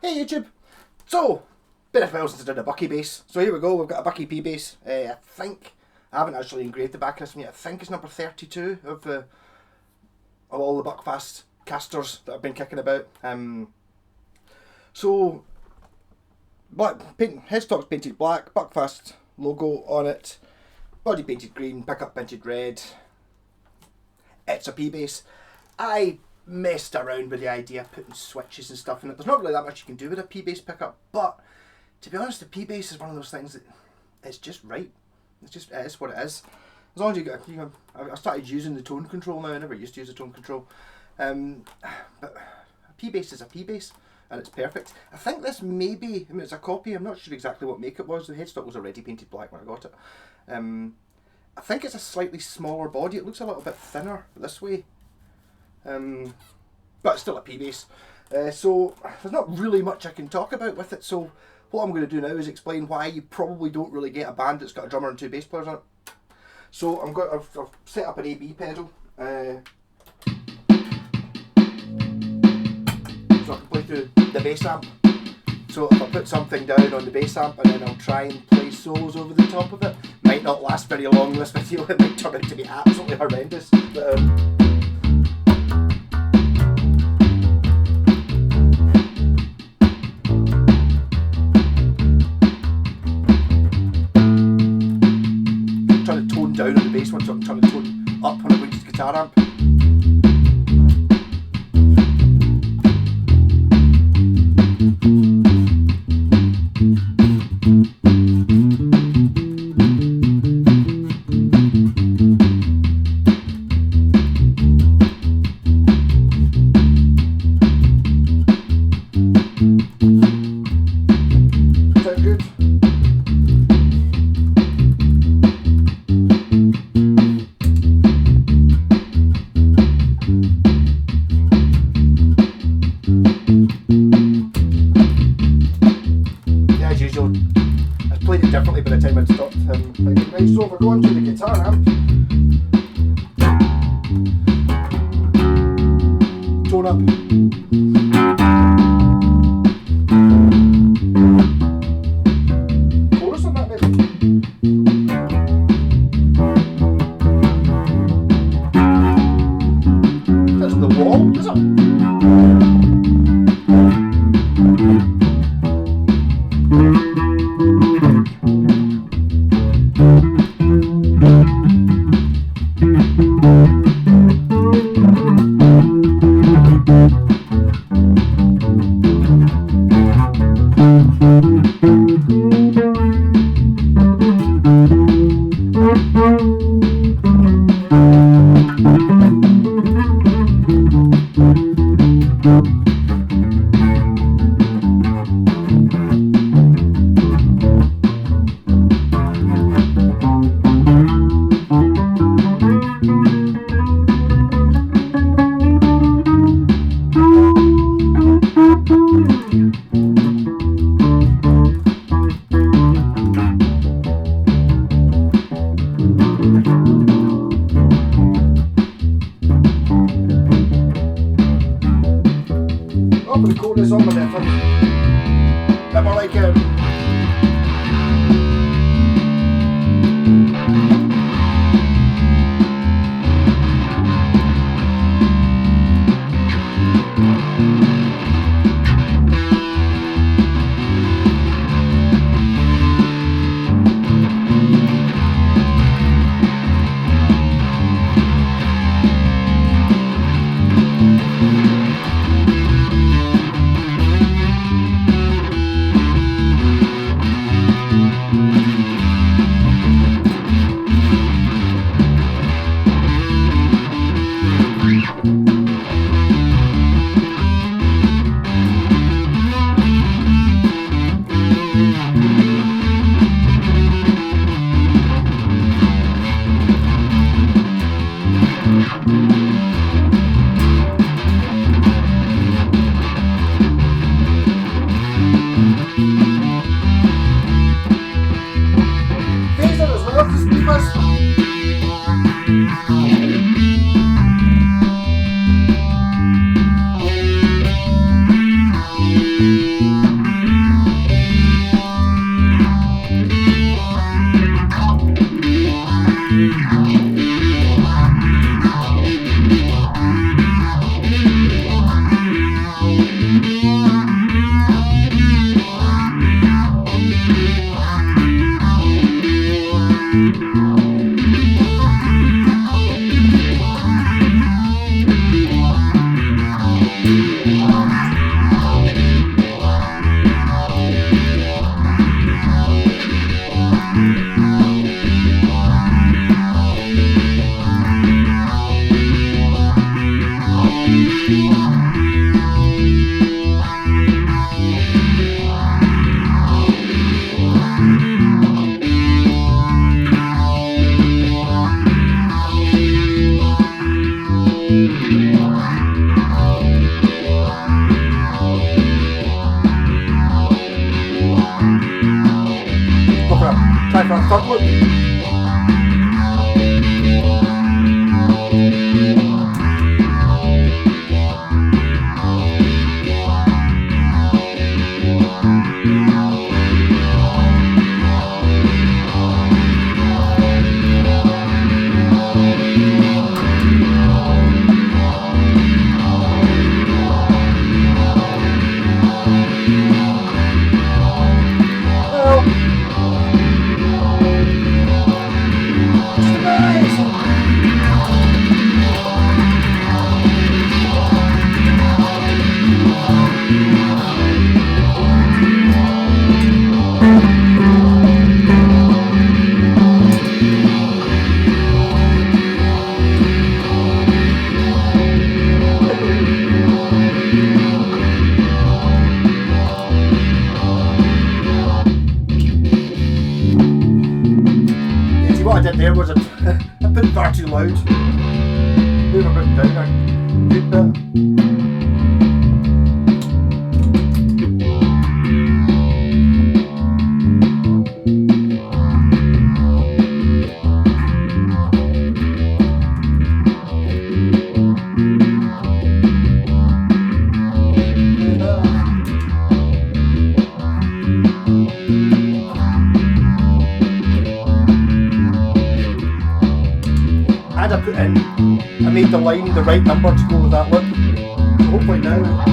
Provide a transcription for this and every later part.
Hey YouTube! So, been a while since I did a BUCKYBASS. So here we go, we've got a Bucky P bass. I think, I haven't actually engraved the back of this one yet. I think it's number 32 of all the BUCKYBASS casters that I've been kicking about. So, headstock's painted black, BUCKYBASS logo on it, body painted green, pickup painted red. It's a P bass. I messed around with the idea of putting switches and stuff in it. There's not really that much you can do with a P bass pickup, but to be honest, the P bass is one of those things that it's just right. It is what it is. As long as I started using the tone control now. I never used to use the tone control, but a P bass is a P bass, and it's perfect. I think this may be, it's a copy. I'm not sure exactly what make it was. The headstock was already painted black when I got it. I think it's a slightly smaller body. It looks a little bit thinner this way. But it's still a P bass. So there's not really much I can talk about with it. So what I'm going to do now is explain why you probably don't really get a band that's got a drummer and two bass players on it. So I've set up an AB pedal. So I can play through the bass amp. So if I put something down on the bass amp and then I'll try and play solos over the top of it, might not last very long in this video. It might turn out to be absolutely horrendous. But, trying to tone down on the bass one, so I'm trying to tone up on a Winch's guitar amp. Sound good? As usual, I played it differently by the time I'd stopped right, so if I go onto the guitar amp, tone up, chorus on that maybe. That's the wall, is it? I'll put the chorus on with that for a bit more like Try for a third loop. What I did there was I put it far too loud. Move a bit down a good bit. And I put in, I made the line the right number to go with that look. So hopefully now.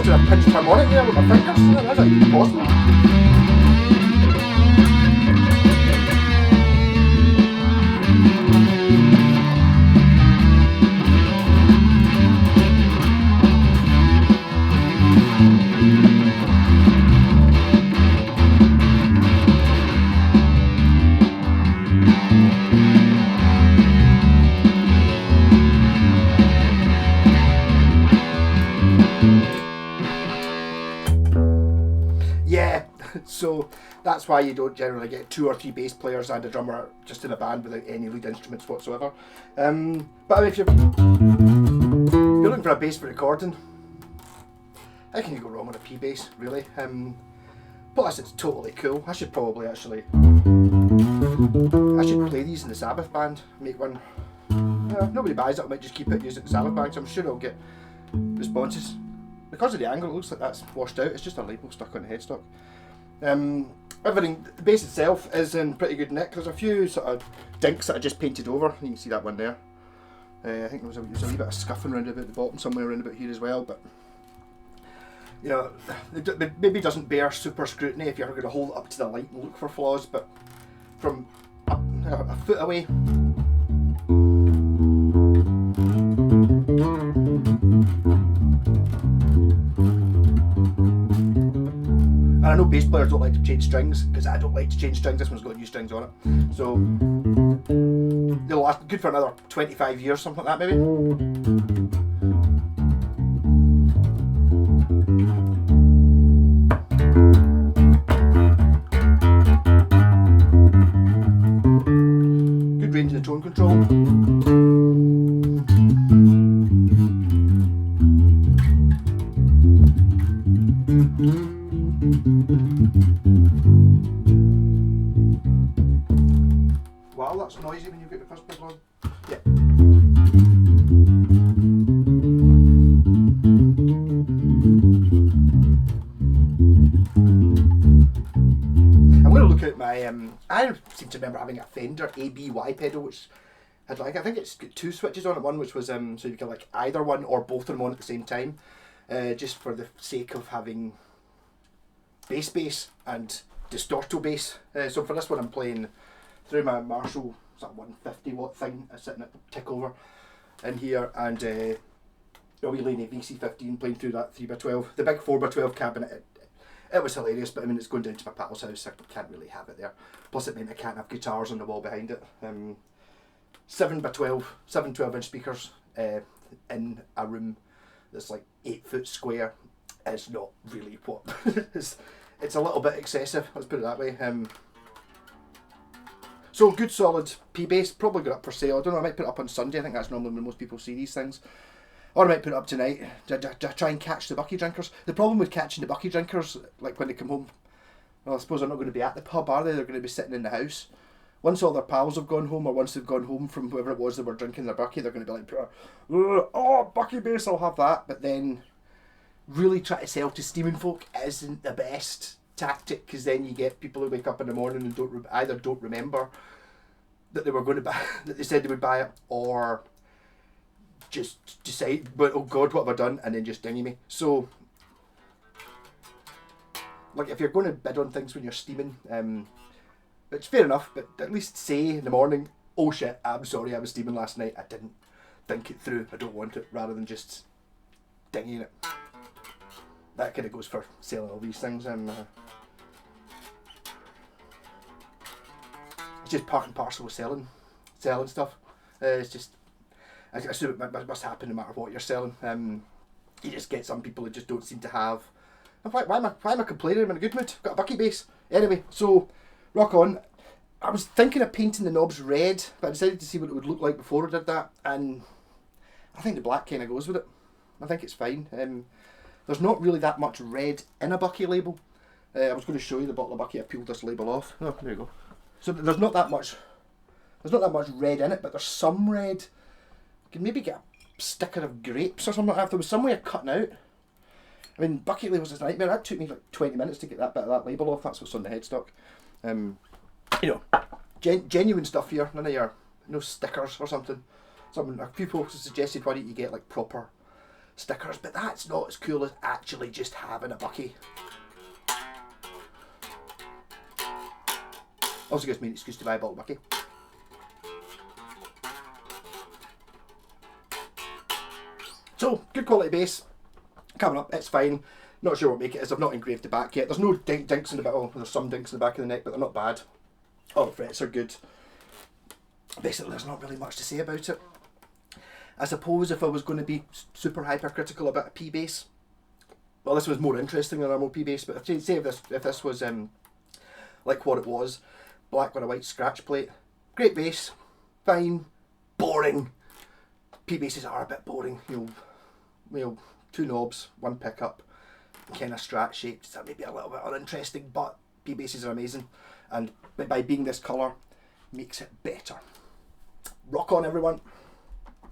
I pinched harmonic there with my fingers. That's not even possible. Yeah, so that's why you don't generally get 2 or 3 bass players and a drummer just in a band without any lead instruments whatsoever. But if you're looking for a bass for recording, how can you go wrong with a P bass, really? Plus it's totally cool. I should probably actually play these in the Sabbath band, make one. Nobody buys it, I might just keep it, use it in the Sabbath band, so I'm sure I'll get responses. Because of the angle, it looks like that's washed out. It's just a label stuck on the headstock. Everything, the bass itself is in pretty good nick. There's a few sort of dinks that I just painted over. You can see that one there. I think there was a wee bit of scuffing around about the bottom, somewhere around about here as well. But you know, it maybe doesn't bear super scrutiny if you're going to hold it up to the light and look for flaws. But from a foot away. And I know bass players don't like to change strings, because I don't like to change strings. This one's got new strings on it. So they'll last good for another 25 years, something like that maybe. Good range in the tone control. Wow, that's noisy when you get the first pedal on. Yeah. I'm going to look at my, I seem to remember having a Fender ABY pedal which had like, I think it's got two switches on it, one which was so you can like either one or both of them on at the same time, just for the sake of having bass and distorto bass. So for this one I'm playing through my Marshall, it's that 150 watt thing sitting at tick over in here, and a wee Laney VC15 playing through that 3x12. The big 4x12 cabinet, it was hilarious, but I mean it's going down to my pal's house, I can't really have it there. Plus it meant I can't have guitars on the wall behind it. 7x12, 7 12-inch speakers in a room that's like 8 foot square is not really what it's a little bit excessive, let's put it that way. So good solid P-Bass, probably got up for sale. I don't know, I might put it up on Sunday, I think that's normally when most people see these things. Or I might put it up tonight, try and catch the bucky drinkers. The problem with catching the bucky drinkers, like when they come home, well I suppose they're not going to be at the pub, are they? They're going to be sitting in the house. Once all their pals have gone home, or once they've gone home from whoever it was they were drinking their bucky, they're going to be like, oh, bucky bass, I'll have that. But then really try to sell to steaming folk isn't the best tactic, because then you get people who wake up in the morning and either don't remember that they were going to buy, that they said they would buy it, or just decide, but oh god, what have I done, and then just dingy me. So like if you're going to bid on things when you're steaming, it's fair enough, but at least say in the morning, oh shit, I'm sorry, I was steaming last night, I didn't think it through, I don't want it, rather than just dinging it. That kind of goes for selling all these things. It's just part and parcel with selling stuff. It's just, I assume it must happen no matter what you're selling. You just get some people who just don't seem to have. Why am I complaining? I'm in a good mood. I've got a bucky bass. Anyway, so rock on. I was thinking of painting the knobs red, but I decided to see what it would look like before I did that, and I think the black kind of goes with it. I think it's fine. There's not really that much red in a bucky label. I was going to show you the bottle of bucky. I peeled this label off. Oh, there you go. So there's not that much red in it, but there's some red. You can maybe get a sticker of grapes or something like that. If there was some way of cutting out. I mean, bucket labels is a nightmare. That took me like 20 minutes to get that bit of that label off. That's what's on the headstock. You know, genuine stuff here. None of your no stickers or something. A few folks have suggested why don't you get like proper stickers, but that's not as cool as actually just having a bucky. Also gives me an excuse to buy a bottle of bucky. So, good quality bass. Coming up, it's fine. Not sure what make it is. I've not engraved the back yet. There's no dinks in the back. Oh, there's some dinks in the back of the neck, but they're not bad. All the frets are good. Basically, there's not really much to say about it. I suppose if I was going to be super hypercritical about a P-Bass, well, this was more interesting than a normal P-Bass, but if this was like what it was, black with a white scratch plate, great bass, fine, boring. P-Basses are a bit boring, you know, two knobs, one pickup, kind of strat shaped, so maybe a little bit uninteresting, but P-Basses are amazing, and by being this colour, makes it better. Rock on everyone.